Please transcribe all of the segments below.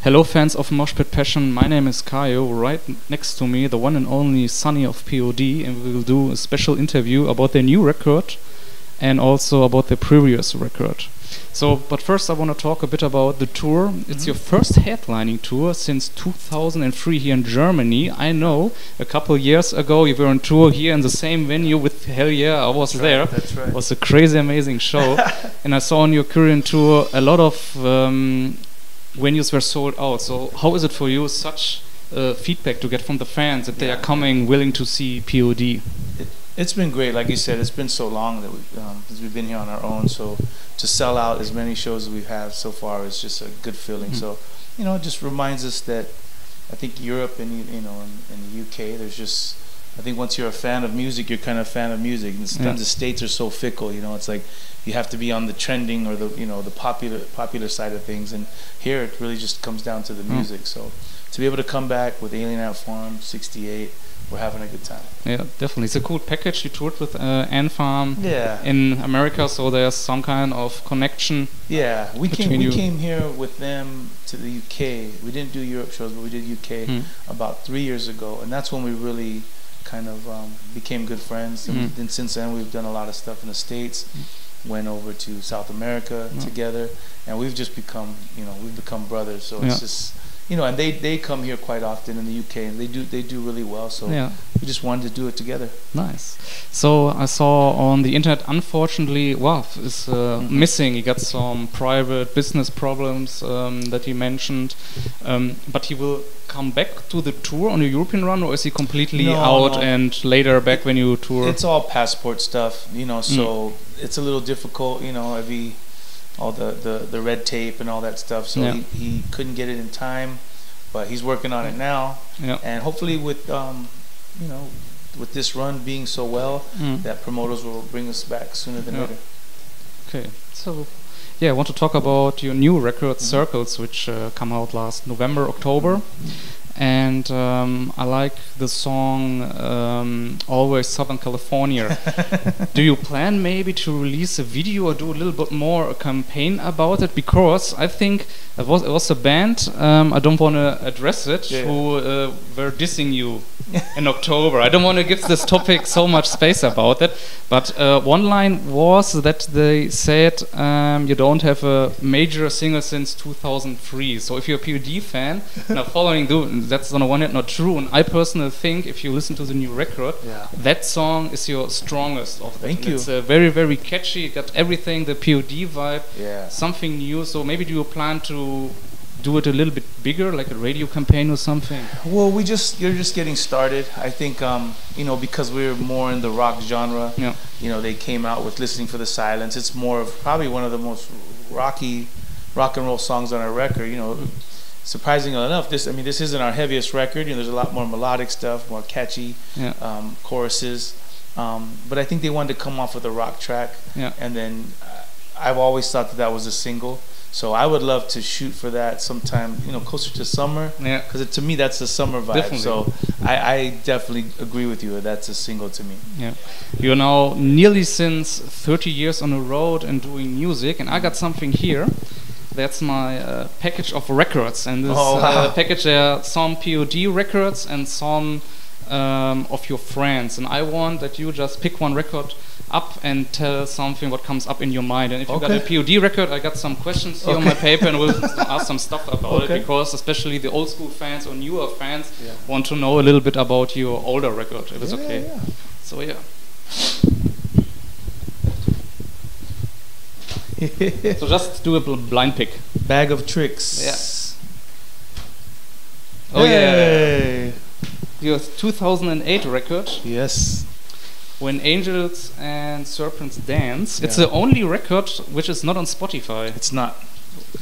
Hello fans of Moshpit Passion, my name is Kayo. Right next to me, the one and only Sonny of POD, and we will do a special interview about their new record and also about their previous record. So, but first I want to talk a bit about the tour. It's your first headlining tour since 2003 here in Germany. I know a couple years ago you were on tour here in the same venue with Hell Yeah, I was there. That's right. It was a crazy amazing show. And I saw on your current tour a lot of venues were sold out. So how is it for you, such feedback to get from the fans that they are coming willing to see POD? It's been great. Like you said, it's been so long that since we've been here on our own. So to sell out as many shows as we have so far is just a good feeling. So, it just reminds us that I think Europe and in the UK, there's just, I think once you're a fan of music, you're kind of a fan of music. And sometimes the States are so fickle. It's like you have to be on the trending or the popular side of things. And here it really just comes down to the music. So to be able to come back with Alien Ant Farm, 68. We're having a good time. Yeah, definitely. It's a cool package. You toured with Ant Farm in America, so there's some kind of connection. Yeah, we came here with them to the UK. We didn't do Europe shows, but we did UK about 3 years ago, and that's when we really kind of became good friends. And since then, we've done a lot of stuff in the States. Went over to South America together, and we've just become, we've become brothers. So it's just. And they come here quite often in the UK, and they do really well. So we just wanted to do it together. Nice. So I saw on the internet, unfortunately, Waf is missing. He got some private business problems that he mentioned, but he will come back to the tour on the European run, or is he completely out and later back when you tour? It's all passport stuff, So it's a little difficult, all the red tape and all that stuff, so he couldn't get it in time, but he's working on it now, and hopefully with with this run being so well, that promoters will bring us back sooner than later. Okay, so I want to talk about your new record Circles, which come out last November, October. And I like the song Always Southern California. Do you plan maybe to release a video or do a little bit more a campaign about it? Because I think it was a band, I don't want to address it, who were dissing you in October. I don't want to give this topic so much space about it, but one line was that they said you don't have a major single since 2003. So if you're a POD fan, now following that's on the one hand not true, and I personally think if you listen to the new record, that song is your strongest of them. Thank you. It's very, very catchy, got everything, the POD vibe, something new. So maybe do you plan to do it a little bit bigger, like a radio campaign or something? Well, you're just getting started. I think because we're more in the rock genre, they came out with Listening for the Silence. It's more of probably one of the most rock and roll songs on our record, Surprisingly enough, this isn't our heaviest record. There's a lot more melodic stuff, more catchy choruses. But I think they wanted to come off with a rock track, and then I've always thought that was a single. So I would love to shoot for that sometime, closer to summer. Because to me, that's the summer vibe. Definitely. So I definitely agree with you. That's a single to me. Yeah, you're now nearly since 30 years on the road and doing music, and I got something here. That's my package of records, and this package, there are some POD records and some of your friends, and I want that you just pick one record up and tell something what comes up in your mind. And if you got a POD record, I got some questions here on my paper, and we'll ask some stuff about it, because especially the old school fans or newer fans want to know a little bit about your older record, if it's okay. So so just do a blind pick. Bag of Tricks. Yes. Oh yeah. Your 2008 record. Yes. When Angels and Serpents Dance. It's the only record which is not on Spotify. It's not.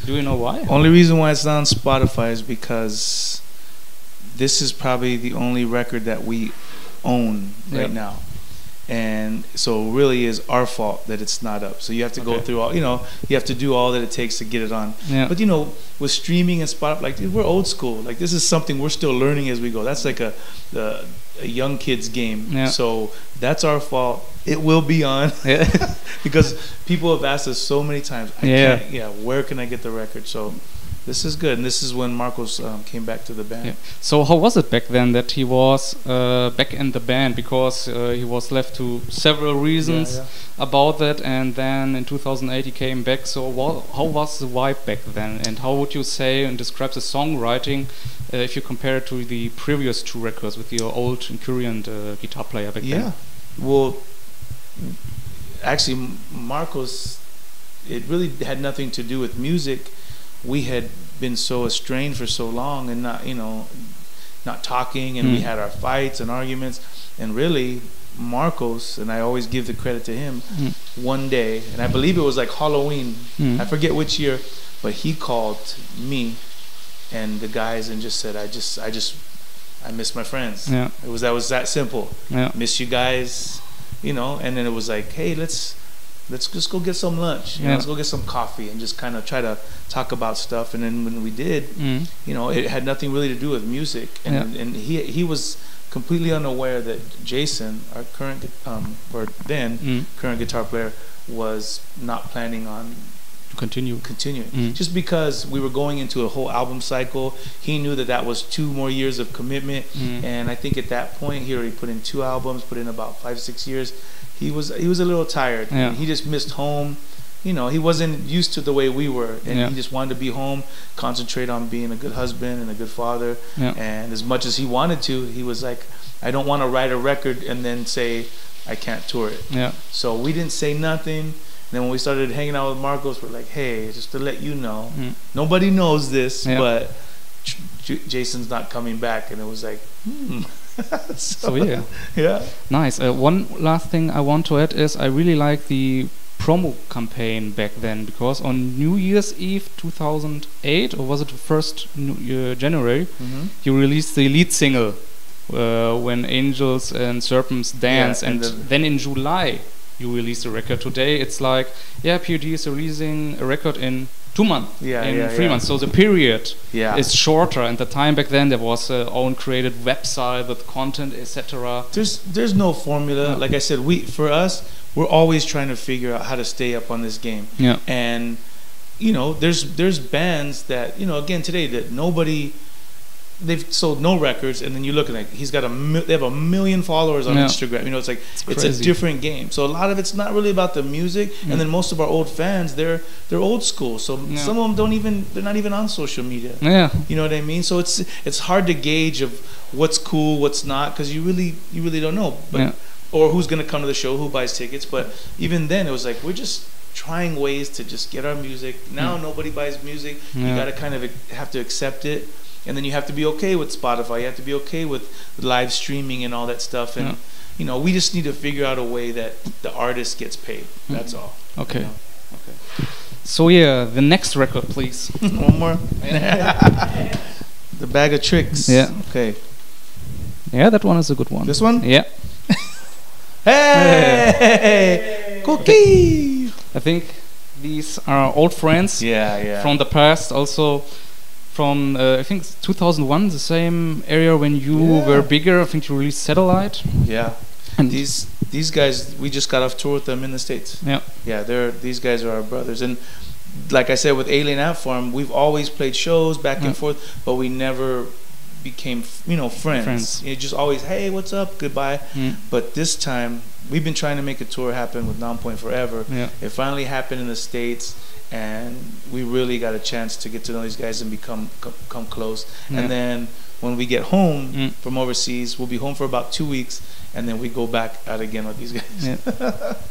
Do you know why? Only reason why it's not on Spotify is because this is probably the only record that we own right now. And so really is our fault that it's not up. So you have to go through all, you have to do all that it takes to get it on. But with streaming and Spotify, we're old school. Like, this is something we're still learning as we go. That's like a young kid's game. So that's our fault. It will be on because people have asked us so many times. Where can I get the record? So this is good. And this is when Marcos came back to the band. Yeah. So how was it back then that he was back in the band? Because he was left to several reasons about that, and then in 2008 he came back. So how was the vibe back then, and how would you say and describe the songwriting if you compare it to the previous two records with your old incurient guitar player back then? Well, actually, Marcos, it really had nothing to do with music. We had been so estranged for so long, and not talking, and we had our fights and arguments. And really, Marcos, and I always give the credit to him, one day, and I believe it was like Halloween, I forget which year, but he called me and the guys and just said, I miss my friends. That was that simple. Miss you guys, and then it was like, hey, let's just go get some lunch. Let's go get some coffee and just kind of try to talk about stuff. And then when we did, it had nothing really to do with music. And he was completely unaware that Jason, our current current guitar player, was not planning on continuing. Just because we were going into a whole album cycle, he knew that was 2 more years of commitment. And I think at that point he already put in 2 albums, put in about 5-6 years. He was a little tired. And he just missed home. He wasn't used to the way we were, and he just wanted to be home, concentrate on being a good husband and a good father. And as much as he wanted to, he was like, I don't want to write a record and then say I can't tour it. So we didn't say nothing. And then when we started hanging out with Marcos, we're like, hey, just to let you know, nobody knows this, but Jason's not coming back. And it was like, so nice. One last thing I want to add is I really like the promo campaign back then, because on New Year's Eve 2008, or was it the 1st January, you released the lead single, When Angels and Serpents Dance, and then in July you released a record. Today it's like, POD is releasing a record in 2 months, in 3 months. So the period is shorter, and the time back then there was a own created website with content, etc. There's no formula. Like I said, we're always trying to figure out how to stay up on this game. And there's bands that again today that they've sold no records, and then you look at it, they have 1 million followers on Instagram. It's like it's a different game. So a lot of it's not really about the music, and then most of our old fans, they're old school. So some of them they're not even on social media. You know what I mean? So it's hard to gauge of what's cool, what's not, because you really don't know. But or who's gonna come to the show, who buys tickets. But even then, it was like we're just trying ways to just get our music. Now nobody buys music. You gotta kind of have to accept it. And then you have to be okay with Spotify. You have to be okay with live streaming and all that stuff. And we just need to figure out a way that the artist gets paid. That's all. Okay. Okay. So the next record, please. One more. The Bag of Tricks. Okay. Yeah, that one is a good one. This one? Yeah. Hey, cookie. I think these are old friends. From the past, also. From I think 2001, the same area when you were bigger. I think you released Satellite. And these guys, we just got off tour with them in the States. These guys are our brothers. And like I said, with Alien Ant Farm, we've always played shows back and forth, but we never became friends. It just always, hey, what's up, goodbye. But this time we've been trying to make a tour happen with Nonpoint forever. It finally happened in the States. And we really got a chance to get to know these guys and come close. And then when we get home from overseas, we'll be home for about 2 weeks, and then we go back out again with these guys.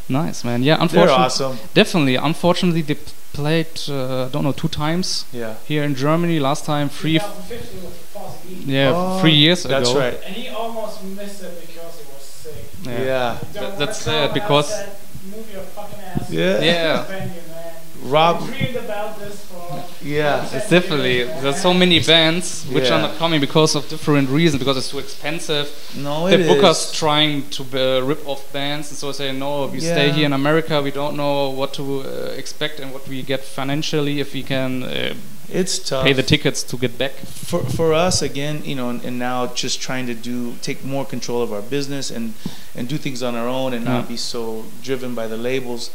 Nice, man. Unfortunately, they're awesome. Definitely. Unfortunately, they played 2 times here in Germany. Last time 3 years ago. That's right. And he almost missed it because he was sick. That's sad because move your fucking ass. Rob, about this for it's definitely there's so many bands which are not coming because of different reasons, because it's too expensive. They book us trying to rip off bands, and so I say no, we stay here in America, we don't know what to expect and what we get financially if we can it's tough. Pay the tickets to get back. For us again, and now just trying to take more control of our business and do things on our own and not be so driven by the labels.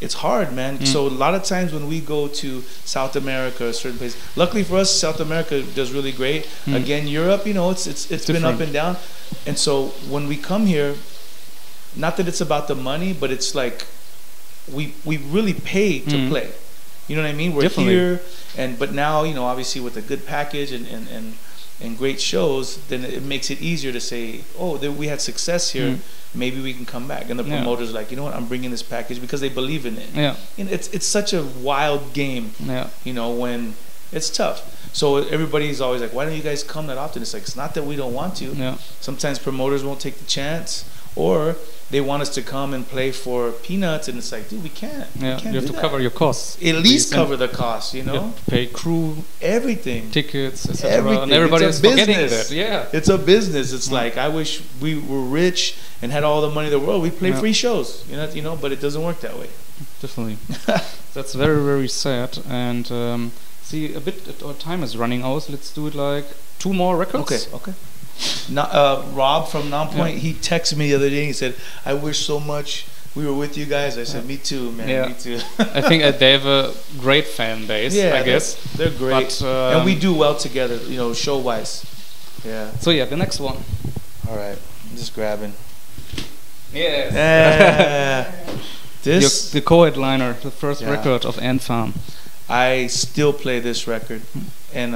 it's hard, man. So a lot of times when we go to South America or certain places, luckily for us, South America does really great. Again, Europe, you know, it's been up and down. And so when we come here, not that it's about the money, but it's like we really pay to play. You know what I mean? We're here, but now, you know, obviously with a good package and great shows, then it makes it easier to say, oh, we had success here. Maybe we can come back. And the promoters are like, you know what, I'm bringing this package because they believe in it. Yeah. And it's such a wild game. Yeah. You know, when it's tough. So everybody's always like, why don't you guys come that often? It's like, it's not that we don't want to. Yeah. Sometimes promoters won't take the chance, or they want us to come and play for peanuts, and it's like, dude, we can't. Yeah, you have to cover your costs. At least cover the costs, you know. You pay crew, everything, tickets, etc. And everybody is forgetting that. Yeah, it's a business. It's like, I wish we were rich and had all the money in the world. We play free shows, you know, but it doesn't work that way. Definitely. That's very, very sad. And see, our time is running out. Let's do it like 2 more records. Okay. Rob from Nonpoint, he texted me the other day. He said, I wish so much we were with you guys. I said, me too, man. Me too. I think they have a great fan base, I guess. They're great. But, and we do well together, you know, show-wise. Yeah. So, the next one. All right. I'm just grabbing. Yes. This the co-headliner, the first record of Ant Farm. I still play this record. And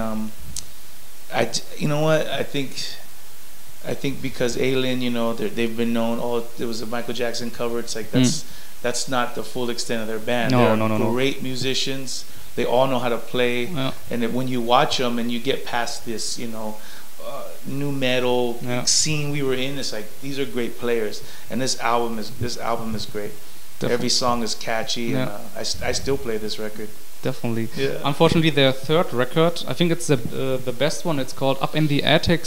you know what? I think because Alien, you know, they've been known. Oh, it was a Michael Jackson cover. It's like that's not the full extent of their band. They're great musicians. They all know how to play. Yeah. And when you watch them and you get past this, you know, new metal scene we were in, it's like these are great players. And this album is great. Definitely. Every song is catchy. And I still play this record. Definitely. Yeah. Unfortunately, their third record, I think it's the best one. It's called Up in the Attic /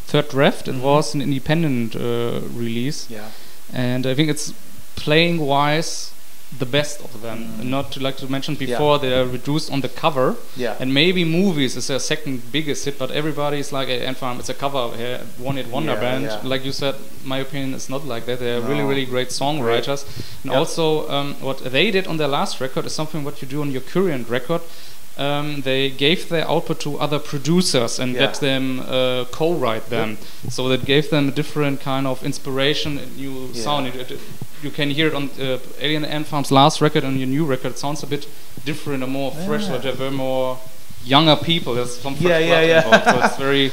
Third Draft. It was an independent release. Yeah. And I think it's playing wise the best of them. Not to mention before, they are reduced on the cover. Yeah. And maybe Movies is their second biggest hit, but everybody's like, Ant Farm, it's a cover, one-hit wonder band. Yeah. Like you said, my opinion is not like that. They're really, really great songwriters. And also, what they did on their last record is something what you do on your current record. They gave their output to other producers and let them co-write them. So that gave them a different kind of inspiration, new sound. You can hear it on Alien Ant Farm's last record and your new record. It sounds a bit different and more fresh. Like they're more younger people. There's some fresh blood involved. So it's very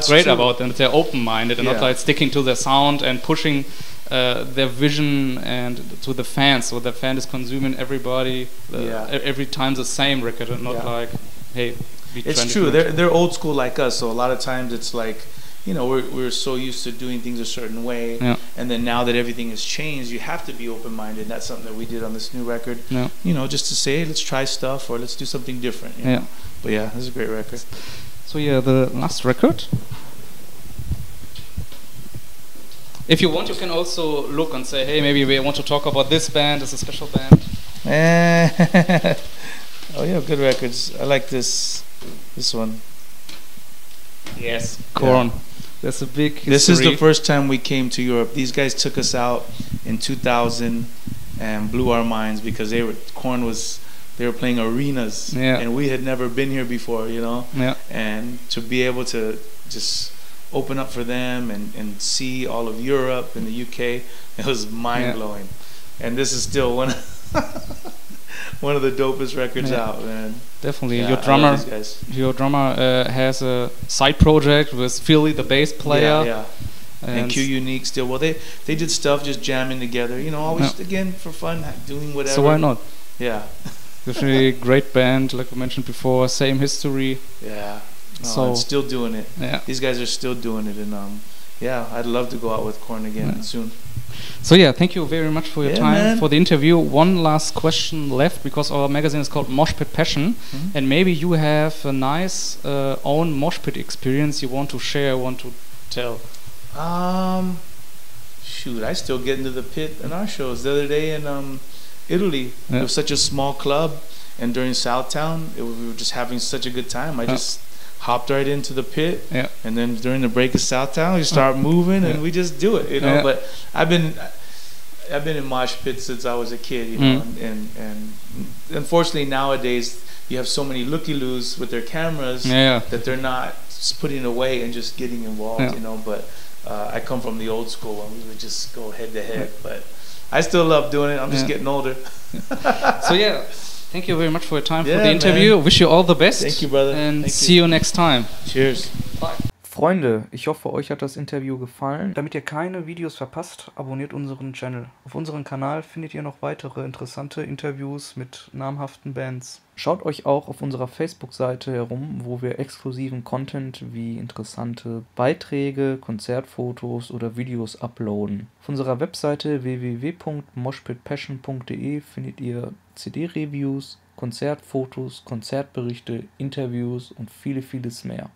great about them. They're open-minded and not like sticking to their sound and pushing their vision and to the fans. So the fan is consuming everybody every time the same record and not like, hey, it's true. They're old school like us. So a lot of times it's like, you know, we're so used to doing things a certain way, and then now that everything has changed, you have to be open-minded. That's something that we did on this new record. You know, just to say, hey, let's try stuff or let's do something different. You know? But this is a great record. So the last record. If you want, you can also look and say, hey, maybe we want to talk about this band as a special band. Oh yeah, good records. I like this one. Yes, Korn. That's a big history. This is the first time we came to Europe. These guys took us out in 2000 and blew our minds because they were playing arenas and we had never been here before, you know. And to be able to just open up for them and see all of Europe and the UK, it was mind blowing. And this is still one of the dopest records out, man. Definitely. Your drummer has a side project with Philly, the bass player. And Q Unique still. Well, they did stuff just jamming together, you know, always again for fun, doing whatever. So why not? Yeah. Definitely a great band, like we mentioned before, same history. Yeah. And still doing it. Yeah. These guys are still doing it, and I'd love to go out with Korn again soon. So thank you very much for your time, for the interview. One last question left, because our magazine is called Moshpit Passion, and maybe you have a nice own moshpit experience you want to share, want to tell. Shoot, I still get into the pit in our shows. The other day in Italy, it was such a small club, and during Southtown, we were just having such a good time. I just hopped right into the pit, and then during the break of Southtown, we start moving, and we just do it, you know. But I've been in mosh pits since I was a kid, you know, and unfortunately nowadays you have so many looky-loos with their cameras that they're not putting away and just getting involved, you know. But I come from the old school when we would just go head to head. But I still love doing it. I'm just getting older. So yeah, thank you very much for your time for the interview. Man. Wish you all the best. Thank you, brother. And see you next time. Cheers. Bye. Freunde, ich hoffe, euch hat das Interview gefallen. Damit ihr keine Videos verpasst, abonniert unseren Channel. Auf unserem Kanal findet ihr noch weitere interessante Interviews mit namhaften Bands. Schaut euch auch auf unserer Facebook-Seite herum, wo wir exklusiven Content wie interessante Beiträge, Konzertfotos oder Videos uploaden. Auf unserer Webseite www.moshpitpassion.de findet ihr CD-Reviews, Konzertfotos, Konzertberichte, Interviews und vieles mehr.